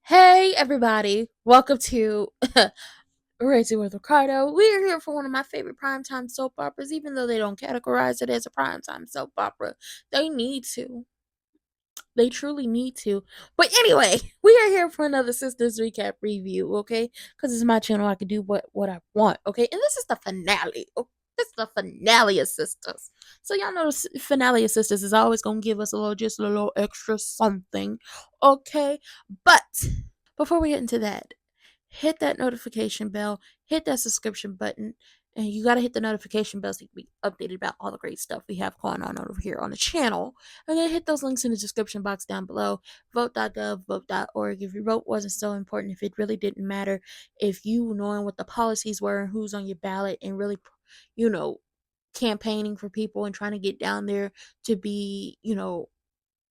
Hey everybody, welcome to Raising with Ricardo. We are here for one of my favorite primetime soap operas, even though they don't categorize it as a primetime soap opera. They need to. They truly need to. But anyway, we are here for another Sistas recap review, okay? Because it's my channel, I can do what I want, okay? And this is the finale. This is the finale of Sisters. So y'all know the finale of Sisters is always gonna give us just a little extra something, okay? But before we get into that, hit that notification bell, hit that subscription button, and you got to hit the notification bell so you can be updated about all the great stuff we have going on over here on the channel. And then hit those links in the description box down below. Vote.gov, vote.org. If your vote wasn't so important, if it really didn't matter, if you knowing what the policies were and who's on your ballot and really, you know, campaigning for people and trying to get down there to be,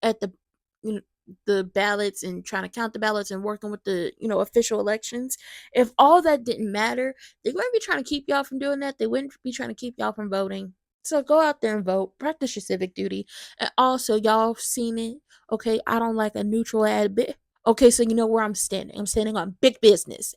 at the you know the ballots and trying to count the ballots and working with the official elections, if all that didn't matter, they wouldn't be trying to keep y'all from doing that. They wouldn't be trying to keep y'all from voting. So go out there and vote, practice your civic duty. And also, y'all seen it, okay? I don't like a neutral ad bit. Okay, so you know where I'm standing on big business.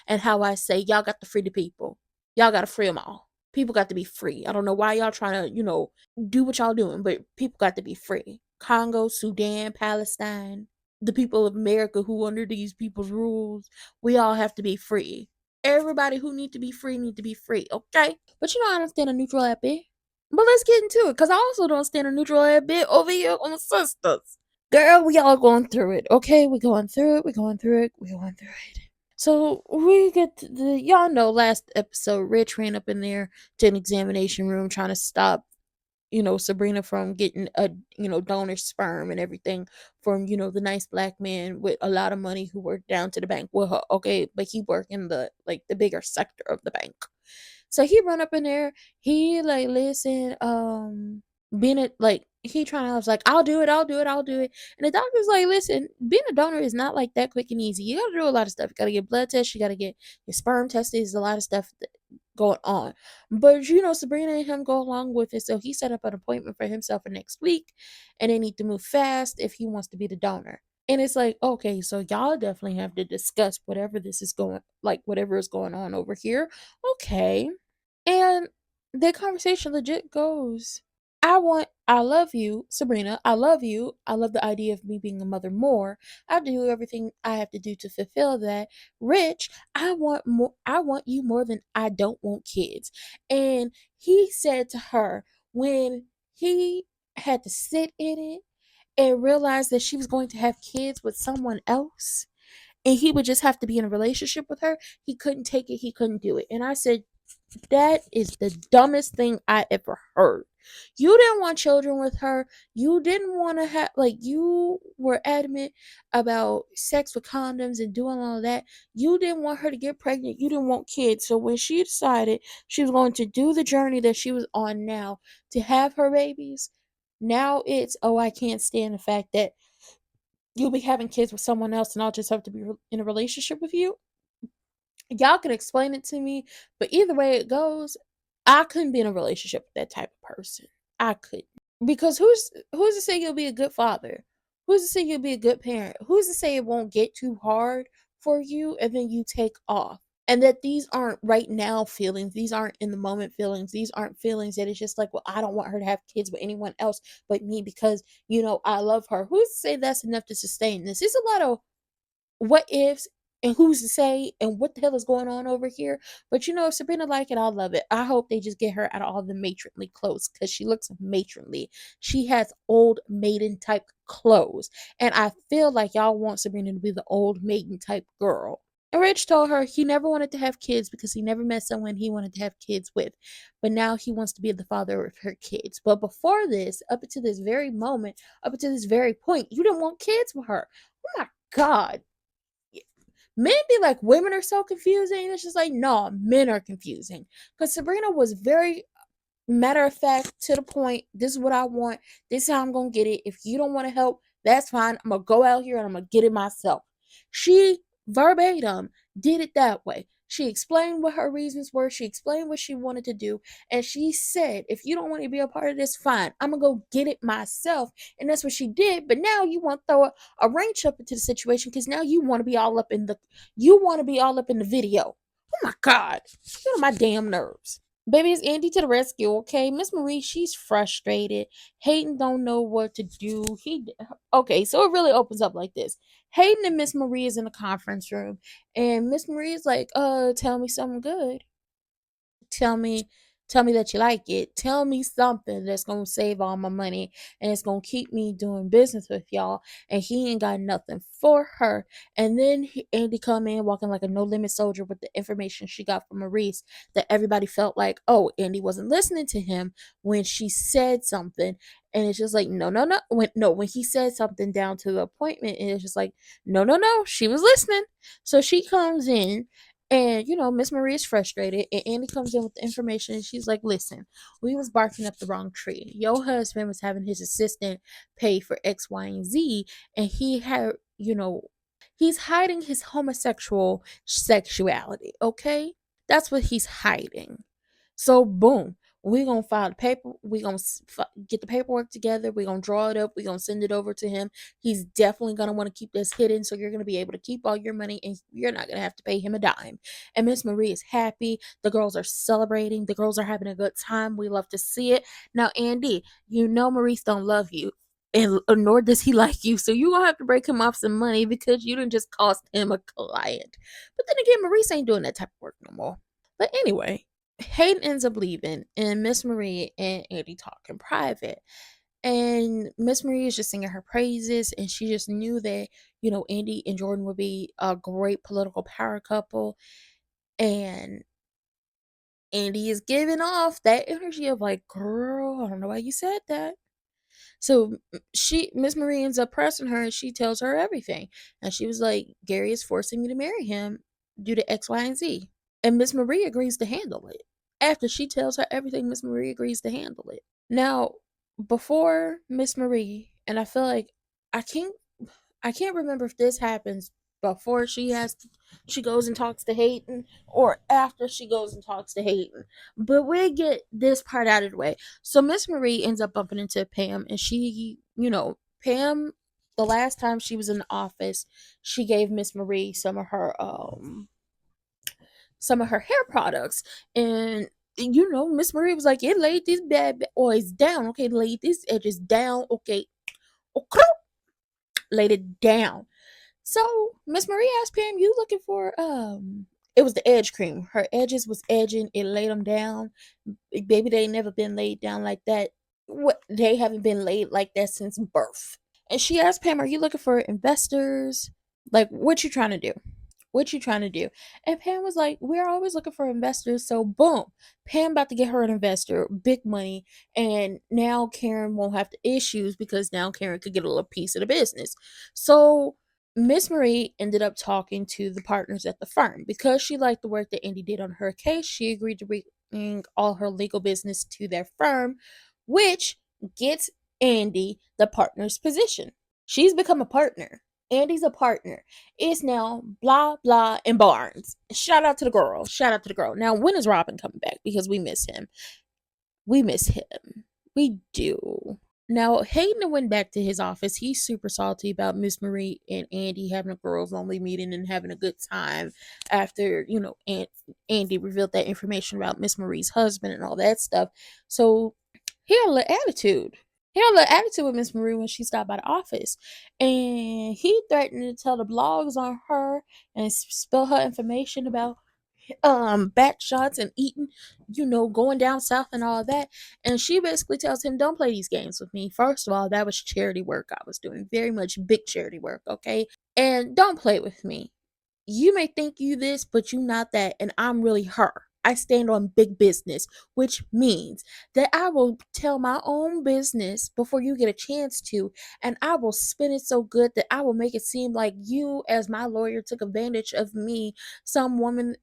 And how I say, y'all got to free the people. Y'all got to free them all. People got to be free. I don't know why y'all trying to do what y'all doing, but people got to be free. Congo, Sudan, Palestine, the people of America who under these people's rules, we all have to be free. Everybody who need to be free, okay? But I don't stand a neutral at bit. But let's get into it, because I also don't stand a neutral at bit over here on the Sisters. Girl, we all going through it, okay? We going through it, we going through it, we going through it. So we get to y'all know last episode, Rich ran up in there to an examination room trying to stop Sabrina from getting a donor sperm and everything from the nice black man with a lot of money who worked down to the bank with her. Okay, but he worked in the bigger sector of the bank. So he run up in there. He like, listen, being like he trying to, I was like, I'll do it, I'll do it, I'll do it. And the doctor's like, listen, being a donor is not like that quick and easy. You gotta do a lot of stuff. You gotta get blood tests, you gotta get your sperm tested. There's a lot of stuff going on. But Sabrina and him go along with it. So he set up an appointment for himself for next week, and they need to move fast if he wants to be the donor. And it's like, okay, so y'all definitely have to discuss whatever is going on over here. Okay. And the conversation legit goes, I love you, Sabrina. I love you. I love the idea of me being a mother more. I do everything I have to do to fulfill that. Rich, I want you more than I don't want kids. And he said to her, when he had to sit in it and realize that she was going to have kids with someone else, and he would just have to be in a relationship with her, he couldn't take it, he couldn't do it. And I said, that is the dumbest thing I ever heard. You didn't want children with her. You didn't want to have, you were adamant about sex with condoms and doing all of that. You didn't want her to get pregnant. You didn't want kids. So when she decided she was going to do the journey that she was on now to have her babies, now it's, oh, I can't stand the fact that you'll be having kids with someone else and I'll just have to be in a relationship with you. Y'all can explain it to me, but either way it goes, I couldn't be in a relationship with that type of person. I couldn't. Because who's to say you'll be a good father? Who's to say you'll be a good parent? Who's to say it won't get too hard for you and then you take off? And that these aren't right now feelings. These aren't in the moment feelings. These aren't feelings that it's just like, well, I don't want her to have kids with anyone else but me because, I love her. Who's to say that's enough to sustain this? It's a lot of what ifs and who's to say and what the hell is going on over here. But if Sabrina like it, I love it. I hope they just get her out of all the matronly clothes because she looks matronly. She has old maiden type clothes, and I feel like y'all want Sabrina to be the old maiden type girl. And Rich told her he never wanted to have kids because he never met someone he wanted to have kids with. But now he wants to be the father of her kids. But before this, up until this very moment, up until this very point, you didn't want kids with her. Oh my God. Men be like, women are so confusing. It's just like, no, men are confusing. Because Sabrina was very matter of fact, to the point. This is what I want. This is how I'm going to get it. If you don't want to help, that's fine. I'm going to go out here and I'm going to get it myself. She verbatim did it that way. She explained what her reasons were. She explained what she wanted to do. And she said, if you don't want to be a part of this, fine. I'm going to go get it myself. And that's what she did. But now you want to throw a wrench up into the situation because now you want to be all up in the video. Oh my God. Get on my damn nerves. Baby, it's Andy to the rescue, okay? Miss Marie, she's frustrated. Hayden don't know what to do. Okay, so it really opens up like this. Hayden and Miss Marie is in the conference room, and Miss Marie is like, tell me something good. Tell me tell me that you like it. Tell me something that's gonna save all my money and it's gonna keep me doing business with y'all. And he ain't got nothing for her. And then Andy come in walking like a no limit soldier with the information she got from Maurice, that everybody felt like, oh, Andy wasn't listening to him when she said something. And it's just like, no, no, no. When he said something down to the appointment, and it's just like, no, no, no. She was listening. So she comes in, and Miss Marie is frustrated, and Andy comes in with the information, and she's like, listen, we was barking up the wrong tree. Your husband was having his assistant pay for X, Y, and Z, and he had, he's hiding his homosexual sexuality, okay? That's what he's hiding. So boom, we gonna file the paper. We gonna get the paperwork together. We gonna draw it up. We gonna send it over to him. He's definitely gonna want to keep this hidden, so you're gonna be able to keep all your money, and you're not gonna have to pay him a dime. And Miss Marie is happy. The girls are celebrating. The girls are having a good time. We love to see it. Now, Andy, Maurice don't love you, and nor does he like you. So you gonna have to break him off some money because you didn't just cost him a client. But then again, Maurice ain't doing that type of work no more. But anyway, Hayden ends up leaving, and Miss Marie and Andy talk in private. And Miss Marie is just singing her praises, and she just knew that, Andy and Jordan would be a great political power couple. And Andy is giving off that energy of like, girl, I don't know why you said that. So Miss Marie ends up pressing her, and she tells her everything. And she was like, Gary is forcing me to marry him due to X, Y, and Z. And Miss Marie agrees to handle it. After she tells her everything, Miss Marie agrees to handle it. Now, before Miss Marie, and I feel like I can't I can't remember if this happens before she goes and talks to Hayden, or after she goes and talks to Hayden. But we'll get this part out of the way. So Miss Marie ends up bumping into Pam, and Pam, the last time she was in the office, she gave Miss Marie some of her hair products. And Miss Marie was like, it laid these bad boys down. Okay, laid these edges down. Okay. Okay. Laid it down. So Miss Marie asked Pam, you looking for it was the edge cream. Her edges was edging, it laid them down. Baby, they ain't never been laid down like that. What, they haven't been laid like that since birth. And she asked Pam, are you looking for investors? Like, what you trying to do? What you trying to do? And Pam was like, we're always looking for investors. So boom, Pam about to get her an investor, big money. And now Karen won't have the issues because now Karen could get a little piece of the business. So Miss Marie ended up talking to the partners at the firm. Because she liked the work that Andy did on her case, she agreed to bring all her legal business to their firm, which gets Andy the partner's position. She's become a partner. Andy's a partner. It's now blah blah and Barnes. Shout out to the girl. Shout out to the girl. Now, when is Robin coming back? Because we miss him. We miss him. We do. Now, Hayden went back to his office. He's super salty about Miss Marie and Andy having a girls only meeting and having a good time after, Andy revealed that information about Miss Marie's husband and all that stuff. So he had a little attitude. He had a little attitude with Miss Marie when she stopped by the office. And he threatened to tell the blogs on her and spill her information about back shots and eating, going down south and all that. And she basically tells him, don't play these games with me. First of all, that was charity work I was doing, very much big charity work, okay? And don't play with me. You may think you this, but you not that, and I'm really her. I stand on big business, which means that I will tell my own business before you get a chance to, and I will spin it so good that I will make it seem like you, as my lawyer, took advantage of me, some woman,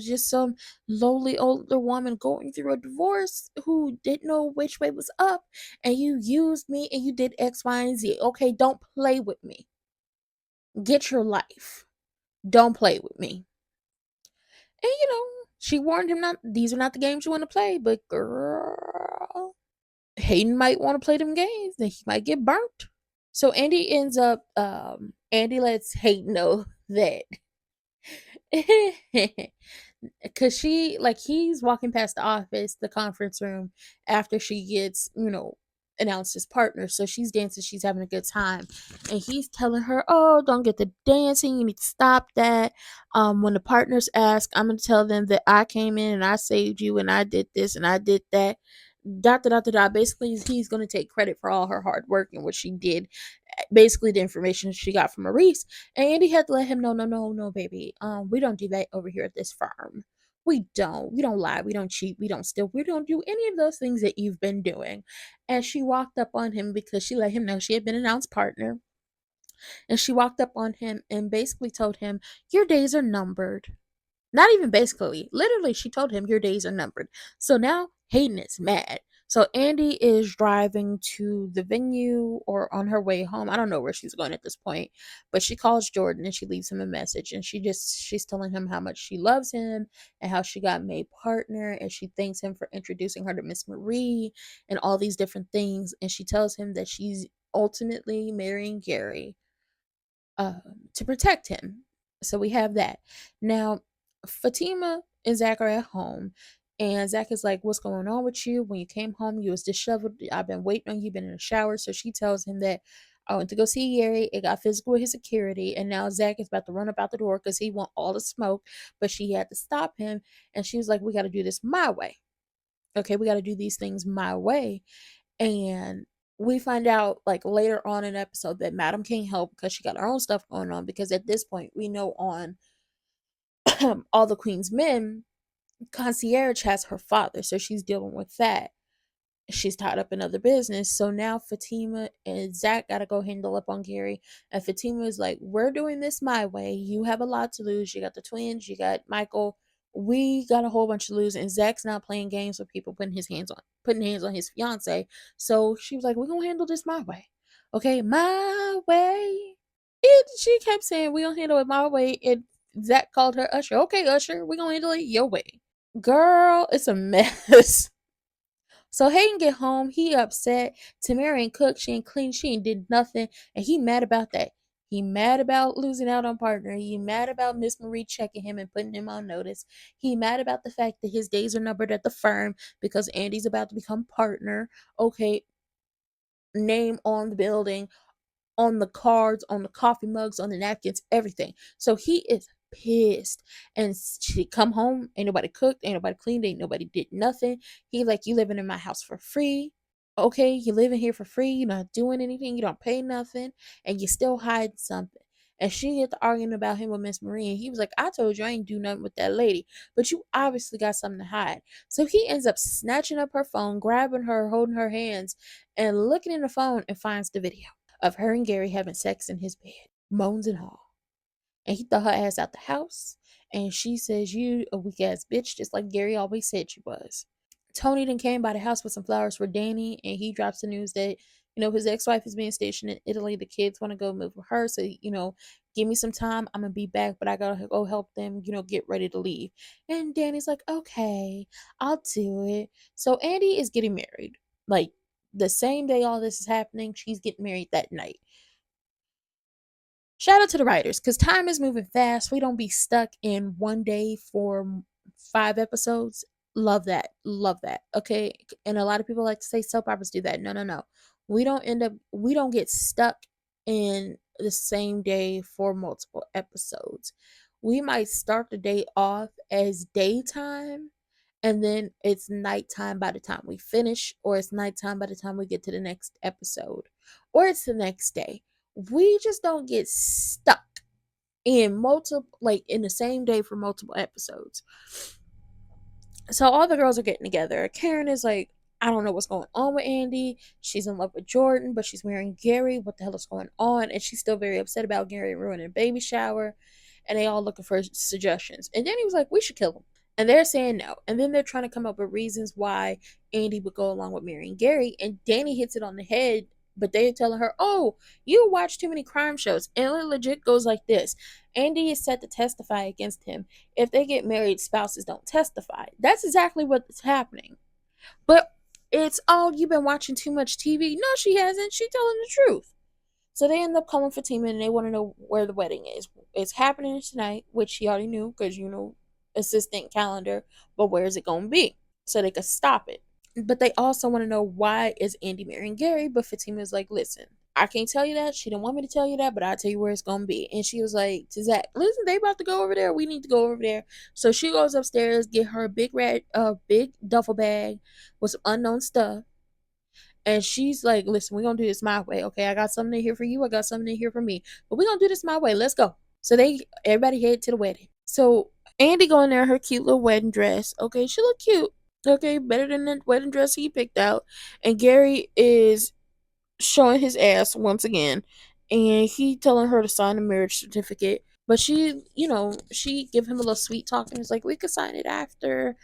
just some lowly older woman going through a divorce who didn't know which way was up, and you used me and you did X, Y, and Z. Okay, don't play with me. Get your life. Don't play with me. And she warned him, not these are not the games you want to play, but girl, Hayden might want to play them games and he might get burnt. So Andy lets Hayden know that because he's walking past the office, the conference room, after she gets announced as partner. So she's dancing, she's having a good time, and he's telling her, oh, don't get the dancing, you need to stop that. When the partners ask, I'm gonna tell them that I came in and I saved you and I did this and I did that. Dot dot dot dot dot. Basically, he's going to take credit for all her hard work and what she did. Basically, the information she got from Maurice. And Andy had to let him know, no, no, no, baby. We don't do that over here at this firm. We don't. We don't lie. We don't cheat. We don't steal. We don't do any of those things that you've been doing. And she walked up on him because she let him know she had been announced partner. And she walked up on him and basically told him, your days are numbered. Not even basically, literally, she told him your days are numbered. So now Hayden is mad. So Andy is driving to the venue or on her way home. I don't know where she's going at this point, but she calls Jordan and she leaves him a message, and she's telling him how much she loves him and how she got made partner, and she thanks him for introducing her to Miss Marie and all these different things, and she tells him that she's ultimately marrying Gary to protect him. So we have that. Now, Fatima and Zach are at home, and Zach is like, what's going on with you? When you came home, you was disheveled. I've been waiting on you, been in the shower. So she tells him that I went to go see Gary. It got physical with his security, and now Zach is about to run up out the door because he want all the smoke, but she had to stop him. And she was like, we got to do this my way. Okay, we got to do these things my way. And we find out like later on in the episode that Madam can't help because she got her own stuff going on, because at this point we know on All the Queen's Men, Concierge has her father, so she's dealing with that. She's tied up in other business. So now Fatima and Zach gotta go handle up on Gary. And Fatima is like, we're doing this my way. You have a lot to lose. You got the twins, you got Michael. We got a whole bunch to lose. And Zach's not playing games with people putting hands on his fiance. So she was like, we're gonna handle this my way. Okay, my way. She kept saying, we gonna handle it my way. And Zach called her Usher. Okay, Usher, we're gonna handle it your way. Girl, it's a mess. So Hayden get home, he upset. Tamara ain't cooked, she ain't clean, she ain't did nothing, and he mad about that. He mad about losing out on partner. He mad about Miss Marie checking him and putting him on notice. He mad about the fact that his days are numbered at the firm because Andy's about to become partner. Okay, name on the building, on the cards, on the coffee mugs, on the napkins, everything. So he is pissed. And she come home, ain't nobody cooked, ain't nobody cleaned, ain't nobody did nothing. He like, you living in my house for free. Okay, you living here for free, you're not doing anything, you don't pay nothing, and you still hide something. And she get to arguing about him with Miss Marie, and he was like, I told you I ain't do nothing with that lady, but you obviously got something to hide. So he ends up snatching up her phone, grabbing her, holding her hands, and looking in the phone, and finds the video of her and Gary having sex in his bed, moans and all. And he threw her ass out the house. And she says, you a weak ass bitch, just like Gary always said she was. Tony then came by the house with some flowers for Danny, and he drops the news that, his ex-wife is being stationed in Italy. The kids want to go move with her. So, give me some time. I'm going to be back, but I got to go help them, get ready to leave. And Danny's like, okay, I'll do it. So Andy is getting married. Like, the same day all this is happening, she's getting married that night. Shout out to the writers, because time is moving fast. We don't be stuck in one day for 5 episodes. Love that. Love that. Okay. And a lot of people like to say soap operas do that. No, no, no. We don't get stuck in the same day for multiple episodes. We might start the day off as daytime, and then it's nighttime by the time we finish, or it's nighttime by the time we get to the next episode, or it's the next day. We just don't get stuck in in the same day for multiple episodes. So all the girls are getting together. Karen is like, I don't know what's going on with Andy. She's in love with Jordan, but she's marrying Gary. What the hell is going on? And she's still very upset about Gary ruining a baby shower. And they all looking for suggestions. And then he was like, we should kill him. And they're saying no. And then they're trying to come up with reasons why Andy would go along with marrying Gary. And Danny hits it on the head But they're telling her, oh, you watch too many crime shows. And it legit goes like this. Andy is set to testify against him. If they get married, spouses don't testify. That's exactly what's happening. But it's, oh, you've been watching too much TV. No, she hasn't. She's telling the truth. So they end up calling Fatima and they want to know where the wedding is. It's happening tonight, which she already knew because, assistant calendar. But where is it going to be? So they could stop it. But they also want to know, why is Andy marrying Gary? But Fatima's like, listen, I can't tell you that. She didn't want me to tell you that, but I'll tell you where it's going to be. And she was like to Zach, listen, they about to go over there. We need to go over there. So she goes upstairs, get her a big duffel bag with some unknown stuff. And she's like, listen, we're going to do this my way. Okay, I got something here for you. I got something here for me. But we're going to do this my way. Let's go. So everybody head to the wedding. So Andy going there, her cute little wedding dress. Okay, she look cute. Okay, better than the wedding dress he picked out. And Gary is showing his ass once again. And he telling her to sign a marriage certificate. But she give him a little sweet talk and was like, we could sign it after.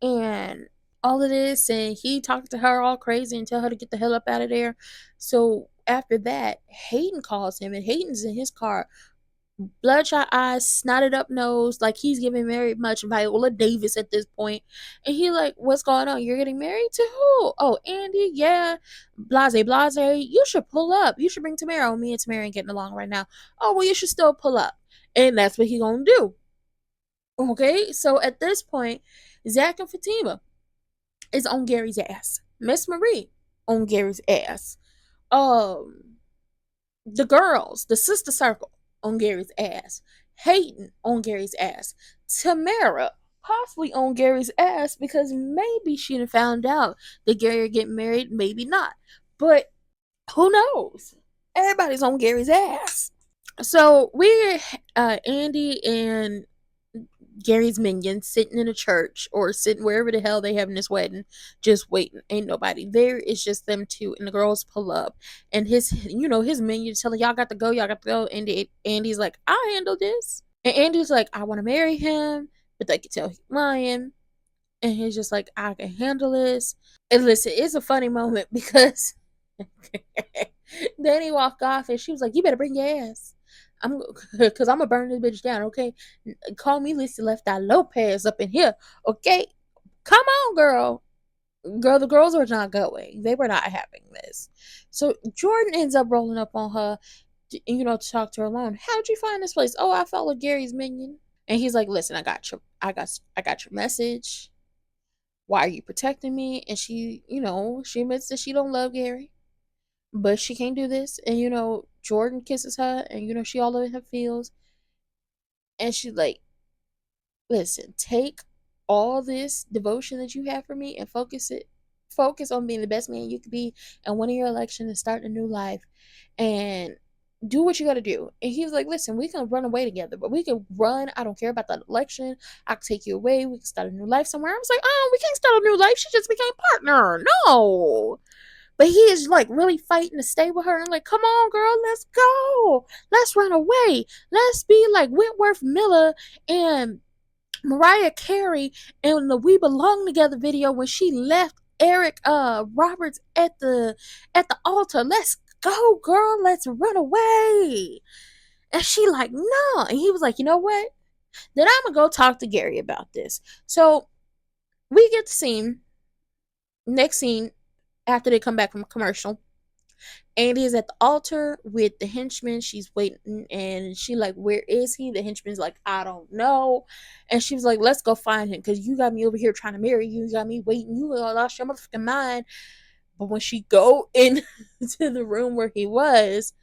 And all of this, and he talked to her all crazy and tell her to get the hell up out of there. So after that, Hayden calls him, and Hayden's in his car, bloodshot eyes, snotted up nose, like he's giving very much Viola Davis at this point. And he like, what's going on? You're getting married to who? Oh, Andy, yeah. Blase, blase. You should pull up. You should bring Tamara. Me and Tamara ain't getting along right now. Oh, well, you should still pull up. And that's what he gonna do. Okay, so at this point, Zach and Fatima is on Gary's ass. Miss Marie on Gary's ass. The girls, the sister circle on Gary's ass. Hayden on Gary's ass. Tamara possibly on Gary's ass because maybe she done found out that Gary are getting married, maybe not. But who knows? Everybody's on Gary's ass. So we're Andy and Gary's minions sitting in a church or sitting wherever the hell they having this wedding, just waiting. Ain't nobody there. It's just them two, and the girls pull up, and his minions telling y'all got to go, y'all got to go. And Andy's like, I'll handle this, and Andy's like, I want to marry him, but they can tell he's lying, and he's just like, I can handle this. And listen, it's a funny moment because then he walked off, and she was like, you better bring your ass. Because I'm gonna burn this bitch down, okay? Call me Lisa Left Eye Lopez up in here, okay? Come on, girl. The girls are not going. They were not having this. So Jordan ends up rolling up on her, to talk to her alone. How'd you find this place? Oh, I followed Gary's minion. And he's like, listen, I got your message. Why are you protecting me? And she admits that she don't love Gary, but she can't do this. And Jordan kisses her, and she all over her feels, and she's like, listen, take all this devotion that you have for me and focus on being the best man you could be and winning your election and starting a new life and do what you got to do. And he was like, listen, we can run away together, but we can run. I don't care about that election. I can take you away. We can start a new life somewhere. I was like, oh, we can't start a new life. She just became partner. No. But he is like really fighting to stay with her. And I'm like, come on, girl, let's go. Let's run away. Let's be like Wentworth Miller and Mariah Carey in the We Belong Together video when she left Eric Roberts at the altar. Let's go, girl. Let's run away. And she like, no. And he was like, you know what? Then I'm gonna go talk to Gary about this. So we get the scene. Next scene, after they come back from commercial, Andy is at the altar with the henchman. She's waiting, and she like, where is he? The henchman's like, I don't know. And she was like, let's go find him, because you got me over here trying to marry you. You got me waiting. You lost your motherfucking mind. But when she go into the room where he was,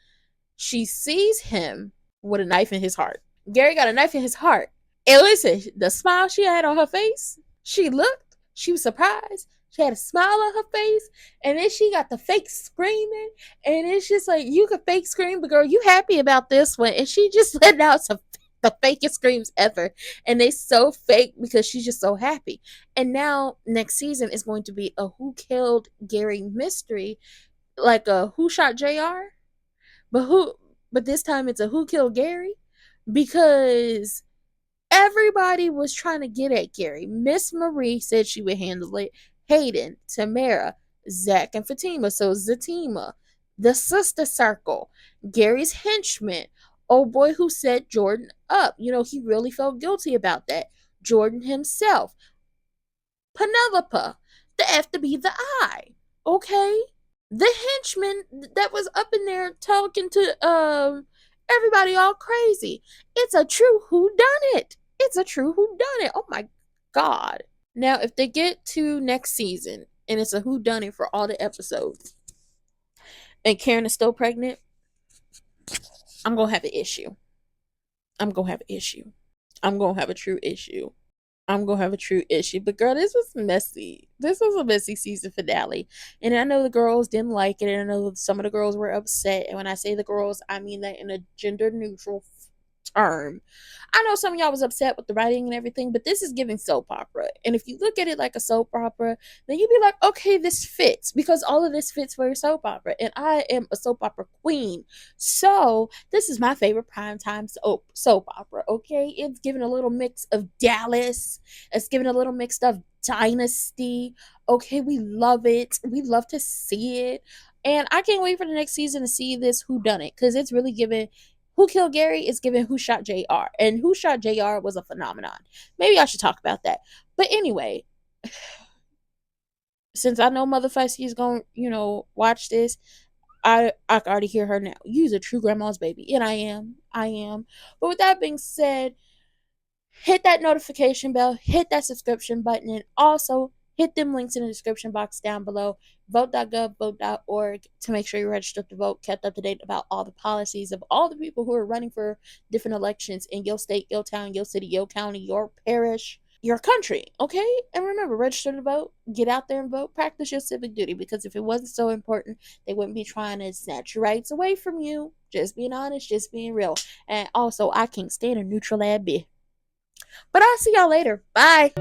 she sees him with a knife in his heart. Gary got a knife in his heart. And listen, the smile she had on her face, she looked, she was surprised. She had a smile on her face, and then she got the fake screaming, and it's just like, you could fake scream, but girl, you happy about this one? And she just let out the fakest screams ever, and they so fake because she's just so happy. And now next season is going to be a Who Killed Gary mystery, like a Who Shot JR, but this time it's a Who Killed Gary, because everybody was trying to get at Gary. Miss Marie said she would handle it. Hayden, Tamara, Zach, and Fatima. So Zatima. The sister circle, Gary's henchman, old boy who set Jordan up. He really felt guilty about that. Jordan himself, Penelope, the F to be the I. Okay? The henchman that was up in there talking to everybody all crazy. It's a true who done it. It's a true who done it. Oh my god. Now if they get to next season and it's a who done it for all the episodes and Karen is still pregnant, I'm gonna have an issue. I'm gonna have an issue. I'm gonna have a true issue. I'm gonna have a true issue. But girl, this was messy. This was a messy season finale. And I know the girls didn't like it, and I know some of the girls were upset. And when I say the girls, I mean that in a gender neutral term. I know some of y'all was upset with the writing and everything, but this is giving soap opera. And if you look at it like a soap opera, then you'd be like, okay, this fits because all of this fits for a soap opera. And I am a soap opera queen. So this is my favorite primetime soap opera. Okay. It's giving a little mix of Dallas. It's giving a little mix of Dynasty. Okay, we love it. We love to see it. And I can't wait for the next season to see this who done it because it's really giving who Killed Gary is giving Who Shot JR. And Who Shot JR was a phenomenon. Maybe I should talk about that. But anyway, since I know Mother Feisty is going to, watch this, I can already hear her now. You's a true grandma's baby. And I am. I am. But with that being said, hit that notification bell, hit that subscription button, and also hit them links in the description box down below. Vote.gov, vote.org to make sure you're registered to vote, kept up to date about all the policies of all the people who are running for different elections in your state, your town, your city, your county, your parish, your country. Okay? And remember, register to vote, get out there and vote, practice your civic duty, because if it wasn't so important, they wouldn't be trying to snatch your rights away from you. Just being honest, just being real. And also, I can't stand a neutral ad bitch. But I'll see y'all later. Bye.